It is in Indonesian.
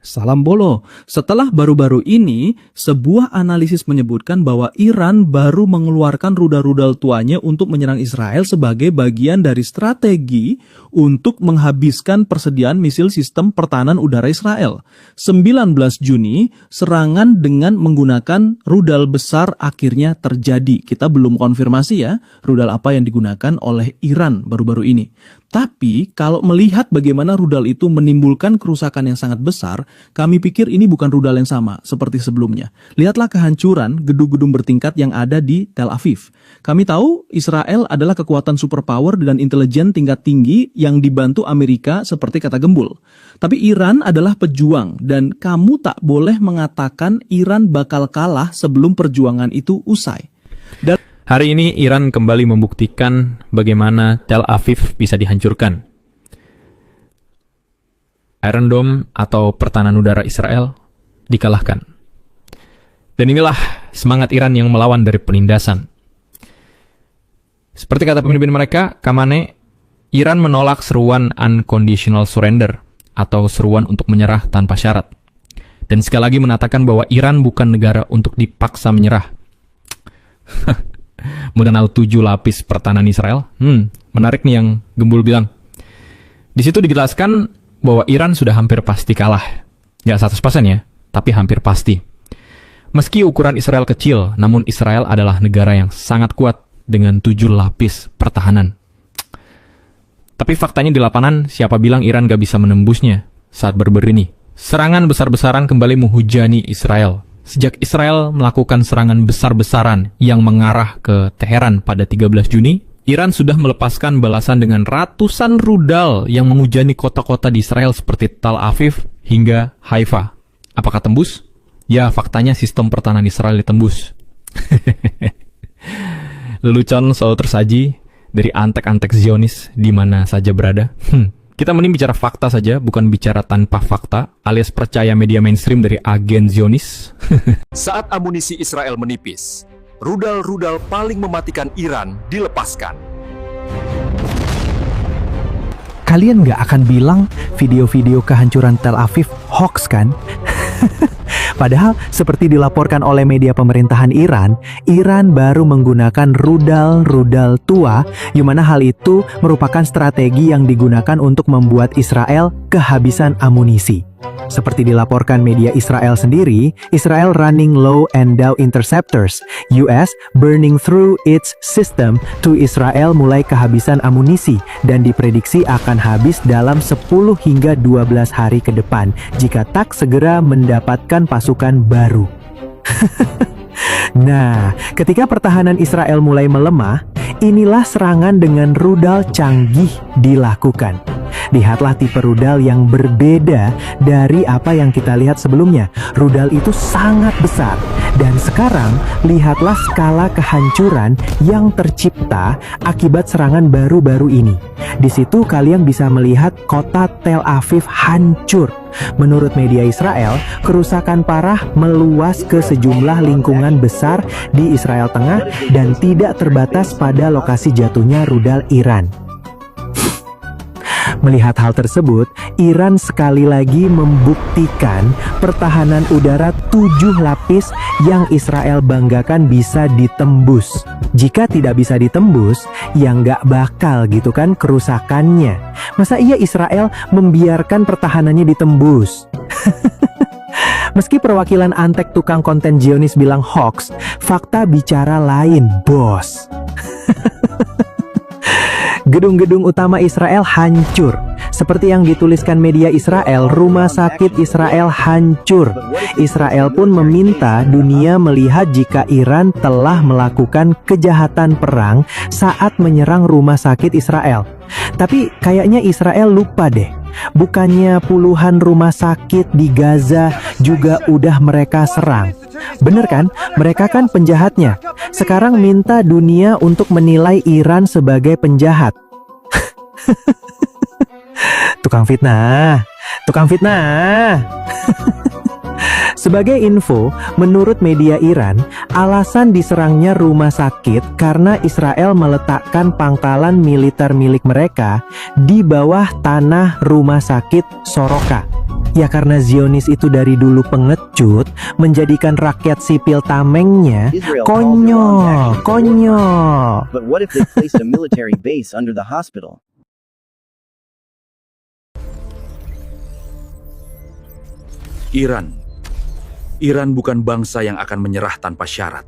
Salam bolo. Setelah baru-baru ini, sebuah analisis menyebutkan bahwa Iran baru mengeluarkan rudal-rudal tuanya untuk menyerang Israel sebagai bagian dari strategi untuk menghabiskan persediaan misil sistem pertahanan udara Israel. 19 Juni, serangan dengan menggunakan rudal besar akhirnya terjadi. Kita belum konfirmasi ya, rudal apa yang digunakan oleh Iran baru-baru ini. Tapi, kalau melihat bagaimana rudal itu menimbulkan kerusakan yang sangat besar, kami pikir ini bukan rudal yang sama seperti sebelumnya. Lihatlah kehancuran gedung-gedung bertingkat yang ada di Tel Aviv. Kami tahu Israel adalah kekuatan superpower dan intelijen tingkat tinggi yang dibantu Amerika seperti kata Gembul. Tapi Iran adalah pejuang dan kamu tak boleh mengatakan Iran bakal kalah sebelum perjuangan itu usai. Dan hari ini Iran kembali membuktikan bagaimana Tel Aviv bisa dihancurkan. Iron Dome atau pertahanan udara Israel dikalahkan. Dan inilah semangat Iran yang melawan dari penindasan. Seperti kata pemimpin mereka, Khamenei, Iran menolak seruan unconditional surrender atau seruan untuk menyerah tanpa syarat. Dan sekali lagi mengatakan bahwa Iran bukan negara untuk dipaksa menyerah. Mengenal 7 lapis pertahanan Israel. Menarik nih yang Gembul bilang. Di situ dijelaskan bahwa Iran sudah hampir pasti kalah. Nggak 100% ya, tapi hampir pasti. Meski ukuran Israel kecil, namun Israel adalah negara yang sangat kuat dengan 7 lapis pertahanan. Tapi faktanya di lapangan, siapa bilang Iran nggak bisa menembusnya saat berber ini? Serangan besar-besaran kembali menghujani Israel. Sejak Israel melakukan serangan besar-besaran yang mengarah ke Teheran pada 13 Juni, Iran sudah melepaskan balasan dengan ratusan rudal yang menghujani kota-kota di Israel seperti Tel Aviv hingga Haifa. Apakah tembus? Ya, faktanya sistem pertahanan Israel ditembus. Lelucon selalu tersaji dari antek-antek Zionis di mana saja berada. Kita mending bicara fakta saja, bukan bicara tanpa fakta, alias percaya media mainstream dari agen Zionis. Saat amunisi Israel menipis, rudal-rudal paling mematikan Iran dilepaskan. Kalian nggak akan bilang video-video kehancuran Tel Aviv hoax kan? Padahal seperti dilaporkan oleh media pemerintahan Iran, Iran baru menggunakan rudal-rudal tua, yang mana hal itu merupakan strategi yang digunakan untuk membuat Israel kehabisan amunisi. Seperti dilaporkan media Israel sendiri, Israel running low and down interceptors, US burning through its system to Israel mulai kehabisan amunisi dan diprediksi akan habis dalam 10 hingga 12 hari ke depan jika tak segera mendapatkan pasukan baru. Nah, ketika pertahanan Israel mulai melemah, inilah serangan dengan rudal canggih dilakukan. Lihatlah tipe rudal yang berbeda dari apa yang kita lihat sebelumnya. Rudal itu sangat besar. Dan sekarang, lihatlah skala kehancuran yang tercipta akibat serangan baru-baru ini. Di situ kalian bisa melihat kota Tel Aviv hancur. Menurut media Israel, kerusakan parah meluas ke sejumlah lingkungan besar di Israel Tengah dan tidak terbatas pada lokasi jatuhnya rudal Iran. Melihat hal tersebut, Iran sekali lagi membuktikan pertahanan udara 7 lapis yang Israel banggakan bisa ditembus. Jika tidak bisa ditembus, ya nggak bakal gitu kan kerusakannya. Masa iya Israel membiarkan pertahanannya ditembus? Meski perwakilan antek tukang konten Zionis bilang hoax, fakta bicara lain, bos. Gedung-gedung utama Israel hancur. Seperti yang dituliskan media Israel, rumah sakit Israel hancur. Israel pun meminta dunia melihat jika Iran telah melakukan kejahatan perang saat menyerang rumah sakit Israel. Tapi kayaknya Israel lupa deh. Bukannya puluhan rumah sakit di Gaza juga udah mereka serang. Bener kan? Mereka kan penjahatnya. Sekarang minta dunia untuk menilai Iran sebagai penjahat. Tukang fitnah. Sebagai info, menurut media Iran, alasan diserangnya rumah sakit karena Israel meletakkan pangkalan militer milik mereka di bawah tanah rumah sakit Soroka. Ya karena Zionis itu dari dulu pengecut, menjadikan rakyat sipil tamengnya Israel called Iran konyol, actions konyol. But what if they placed a military base under the hospital? Iran bukan bangsa yang akan menyerah tanpa syarat.